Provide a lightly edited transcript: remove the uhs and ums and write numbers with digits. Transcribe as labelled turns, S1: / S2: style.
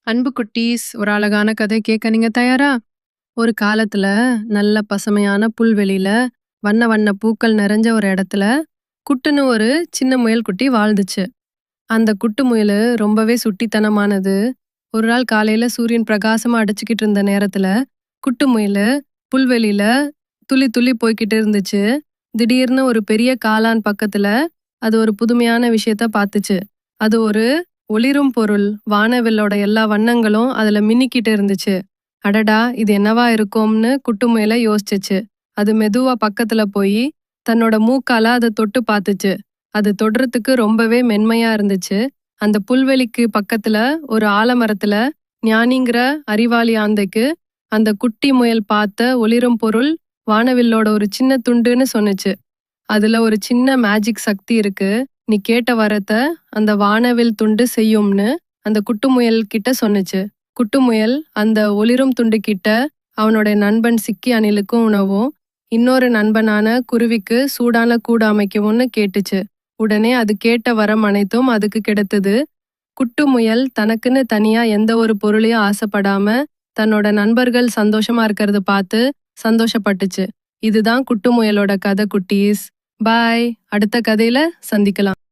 S1: அன்பு குட்டீஸ், ஒரு அழகான கதை கேட்க நீங்க தயாரா? ஒரு காலத்துல நல்ல பசுமையான புல்வெளியில வண்ண வண்ண பூக்கள் நிறைஞ்ச ஒரு இடத்துல குட்டுன்னு ஒரு சின்ன முயல் குட்டி வாழ்ந்துச்சு. அந்த குட்டு முயல் ரொம்பவே சுட்டித்தனமானது. ஒரு நாள் காலையில சூரியன் பிரகாசமா அடிச்சுக்கிட்டு இருந்த நேரத்துல குட்டு முயல் புல்வெளியில துள்ளி துள்ளி போய்கிட்டு இருந்துச்சு. திடீர்னு ஒரு பெரிய காளான் பக்கத்துல அது ஒரு புதுமையான விஷயத்த பார்த்துச்சு. அது ஒரு ஒளிரும் பொருள். வானவில்லோட எல்லா வண்ணங்களும் அதுல மின்னிக்கிட்டு இருந்துச்சு. அடடா, இது என்னவா இருக்கும்னு குட்டு முயல யோசிச்சுச்சு. அது மெதுவா பக்கத்துல போய் தன்னோட மூக்கால அதை தொட்டு பார்த்துச்சு. அது தொடுறதுக்கு ரொம்பவே மென்மையா இருந்துச்சு. அந்த புல்வெளிக்கு பக்கத்துல ஒரு ஆலமரத்துல ஞானிங்கிற அறிவாளி ஆந்தைக்கு அந்த குட்டி முயல் பார்த்த ஒளிரும் பொருள் வானவில்லோட ஒரு சின்ன துண்டுன்னு சொன்னுச்சு. அதுல ஒரு சின்ன மேஜிக் சக்தி இருக்கு. நீ கேட்ட வரத்த அந்த வானவில் துண்டு செய்யும்னு அந்த குட்டுமுயல் கிட்ட சொன்னுச்சு. குட்டுமுயல் அந்த ஒளிரும் துண்டு கிட்ட அவனோட நண்பன் சிக்கி அணிலுக்கும் உணவும், இன்னொரு நண்பனான குருவிக்கு சூடான கூடு அமைக்கவும்னு கேட்டுச்சு. உடனே அது கேட்ட வரம் அனைத்தும் அதுக்கு கிடைத்தது. குட்டுமுயல் தனக்குன்னு தனியா எந்த ஒரு பொருளையும் ஆசைப்படாம தன்னோட நண்பர்கள் சந்தோஷமா இருக்கிறது பார்த்து சந்தோஷப்பட்டுச்சு. இதுதான் குட்டுமுயலோட கதை குட்டீஸ். பாய். அடுத்த கதையில சந்திக்கலாம்.